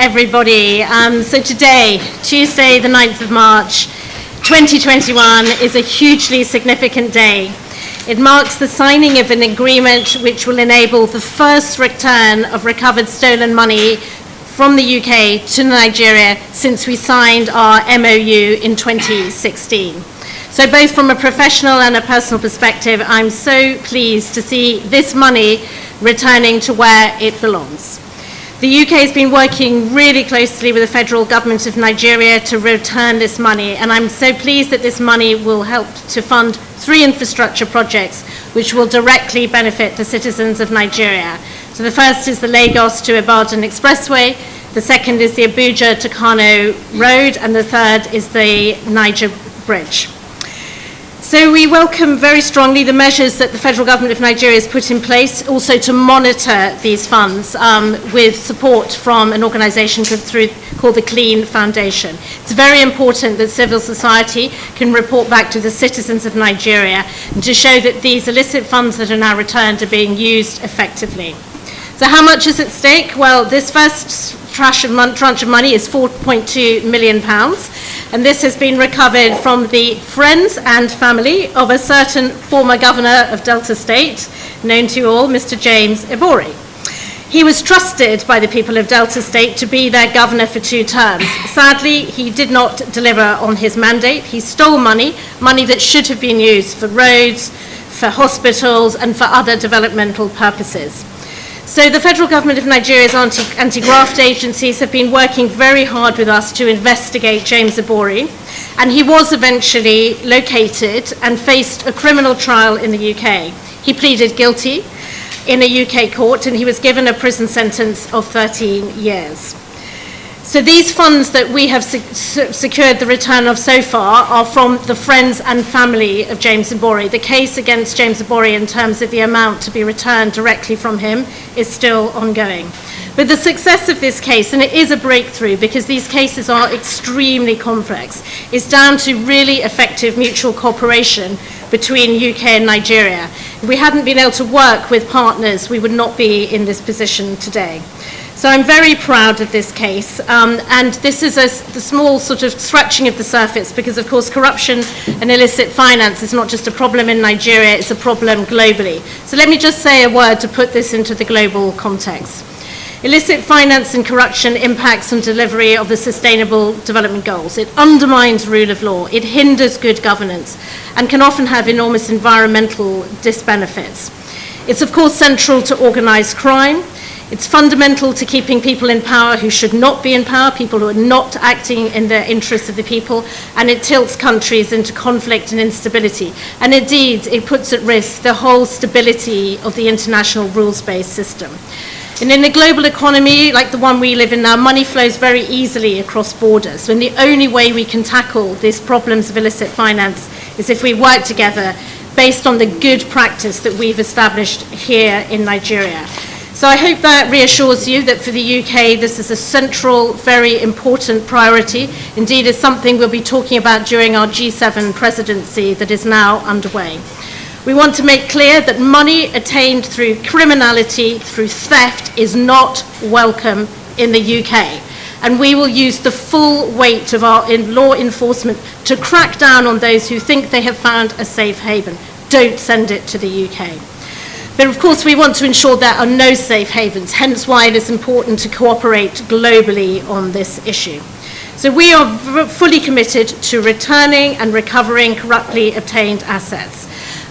everybody. So today, Tuesday, the 9th of March, 2021, is a hugely significant day. It marks the signing of an agreement which will enable the first return of recovered stolen money from the UK to Nigeria since we signed our MOU in 2016. So both from a professional and a personal perspective, I'm so pleased to see this money returning to where it belongs. The UK has been working really closely with the federal government of Nigeria to return this money, and I'm so pleased that this money will help to fund 3 infrastructure projects which will directly benefit the citizens of Nigeria. So the first is the Lagos to Ibadan Expressway, the second is the Abuja to Kano Road, and the third is the Niger Bridge. So we welcome very strongly the measures that the federal government of Nigeria has put in place, also to monitor these funds with support from an organisation called the Clean Foundation. It's very important that civil society can report back to the citizens of Nigeria and to show that these illicit funds that are now returned are being used effectively. So how much is at stake? Well, this first tranche of money is £4.2 million, and this has been recovered from the friends and family of a certain former governor of Delta State, known to you all, Mr. James EJEBA. He was trusted by the people of Delta State to be their governor for 2 terms. Sadly, he did not deliver on his mandate. He stole money that should have been used for roads, for hospitals, and for other developmental purposes. So the federal government of Nigeria's anti-graft agencies have been working very hard with us to investigate James EJEBA, and he was eventually located and faced a criminal trial in the UK. He pleaded guilty in a UK court, and he was given a prison sentence of 13 years. So these funds that we have secured the return of so far are from the friends and family of James EJEBA. The case against James EJEBA in terms of the amount to be returned directly from him is still ongoing. But the success of this case, and it is a breakthrough because these cases are extremely complex, is down to really effective mutual cooperation between UK and Nigeria. If we hadn't been able to work with partners, we would not be in this position today. So I'm very proud of this case, and this is the small sort of scratching of the surface because, of course, corruption and illicit finance is not just a problem in Nigeria, it's a problem globally. So let me just say a word to put this into the global context. Illicit finance and corruption impacts on delivery of the Sustainable Development Goals. It undermines rule of law, it hinders good governance, and can often have enormous environmental disbenefits. It's, of course, central to organised crime. It's fundamental to keeping people in power who should not be in power, people who are not acting in the interests of the people, and it tilts countries into conflict and instability. And indeed, it puts at risk the whole stability of the international rules-based system. And in a global economy like the one we live in now, money flows very easily across borders. And the only way we can tackle these problems of illicit finance is if we work together based on the good practice that we've established here in Nigeria. So I hope that reassures you that for the UK, this is a central, very important priority. Indeed, it's something we'll be talking about during our G7 presidency that is now underway. We want to make clear that money attained through criminality, through theft, is not welcome in the UK. And we will use the full weight of our law enforcement to crack down on those who think they have found a safe haven. Don't send it to the UK. But of course, we want to ensure there are no safe havens, hence why it is important to cooperate globally on this issue. So we are fully committed to returning and recovering corruptly obtained assets.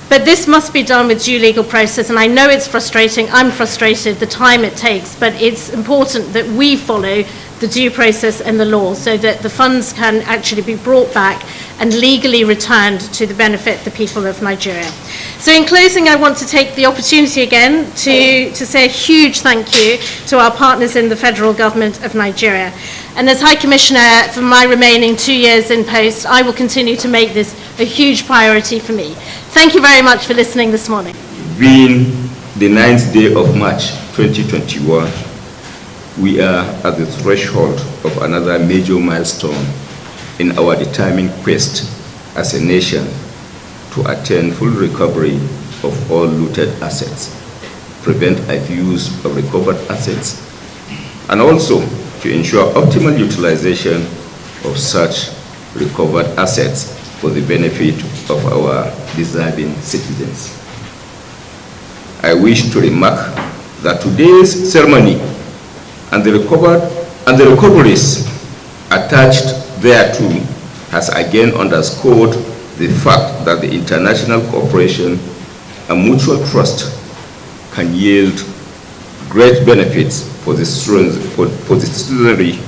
But this must be done with due legal process, and I know it's frustrating, I'm frustrated, the time it takes, but it's important that we follow the due process and the law so that the funds can actually be brought back and legally returned to the benefit of the people of Nigeria. So in closing, I want to take the opportunity again to say a huge thank you to our partners in the federal government of Nigeria. And as High Commissioner for my remaining 2 years in post, I will continue to make this a huge priority for me. Thank you very much for listening this morning. Being the 9th day of March 2021, we are at the threshold of another major milestone in our determined quest as a nation to attain full recovery of all looted assets, prevent abuse of recovered assets, and also to ensure optimal utilization of such recovered assets for the benefit of our deserving citizens. I wish to remark that today's ceremony and the recoveries attached thereto has again underscored the fact that the international cooperation and mutual trust can yield great benefits for the citizenry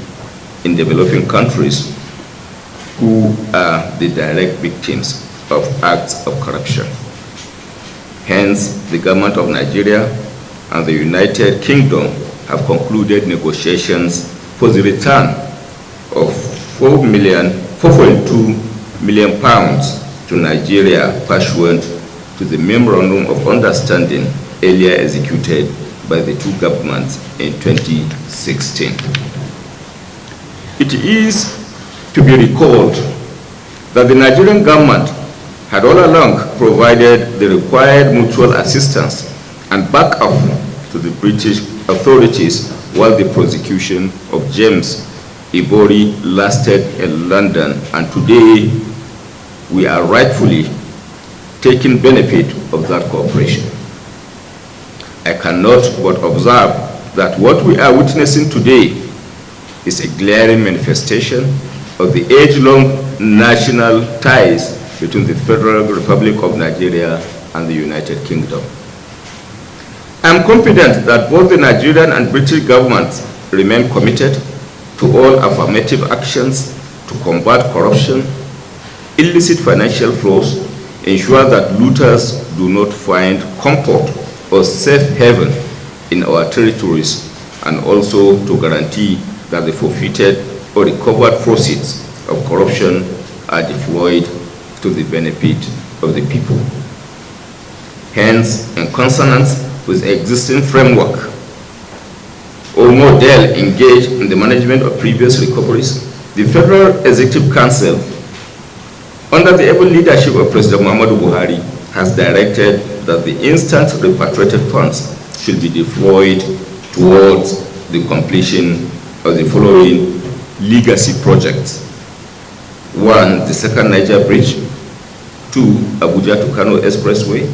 in developing countries who are the direct victims of acts of corruption. Hence, the government of Nigeria and the United Kingdom have concluded negotiations for the return of £4.2 million to Nigeria pursuant to the Memorandum of Understanding earlier executed by the two governments in 2016. It is to be recalled that the Nigerian government had all along provided the required mutual assistance and backup to the British authorities while the prosecution of James IBORI lasted in London, and today we are rightfully taking benefit of that cooperation. I cannot but observe that what we are witnessing today is a glaring manifestation of the age-long national ties between the Federal Republic of Nigeria and the United Kingdom. I am confident that both the Nigerian and British governments remain committed to all affirmative actions to combat corruption, illicit financial flows, ensure that looters do not find comfort or safe haven in our territories, and also to guarantee that the forfeited or recovered proceeds of corruption are deployed to the benefit of the people. Hence, in consonance with existing framework or model engaged in the management of previous recoveries, the Federal Executive Council, under the able leadership of President Muhammadu Buhari, has directed that the instant repatriated funds should be deployed towards the completion of the following legacy projects. 1, the second Niger Bridge; 2, Abuja to Kano Expressway;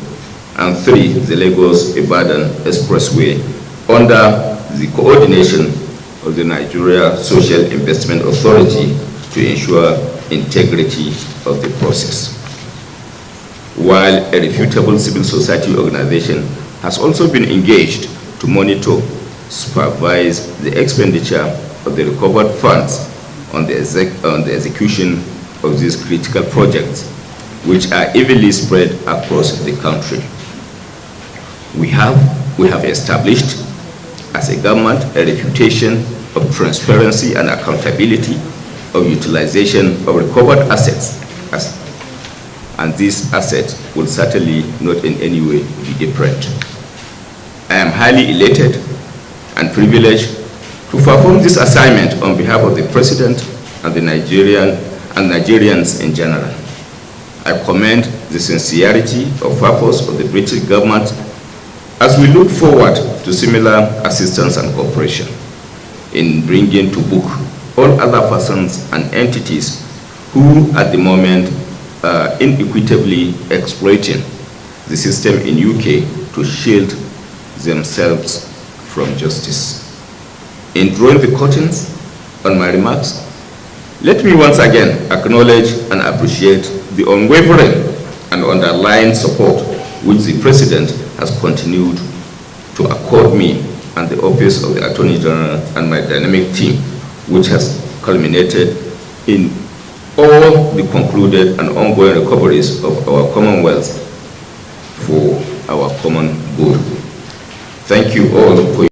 and 3, the Lagos-Ibadan Expressway, under the coordination of the Nigeria Social Investment Authority to ensure integrity of the process. While a reputable civil society organization has also been engaged to monitor, supervise the expenditure of the recovered funds on the execution of these critical projects, which are evenly spread across the country. We have established as a government a reputation of transparency and accountability of utilization of recovered assets, and these assets will certainly not in any way be different. I am highly elated and privileged to perform this assignment on behalf of the President and the Nigerians in general. I commend the sincerity of purpose of the British government as we look forward to similar assistance and cooperation in bringing to book all other persons and entities who at the moment are inequitably exploiting the system in UK to shield themselves from justice. In drawing the curtains on my remarks, let me once again acknowledge and appreciate the unwavering and underlying support which the President has continued to accord me and the Office of the Attorney General and my dynamic team, which has culminated in all the concluded and ongoing recoveries of our Commonwealth for our common good. Thank you all for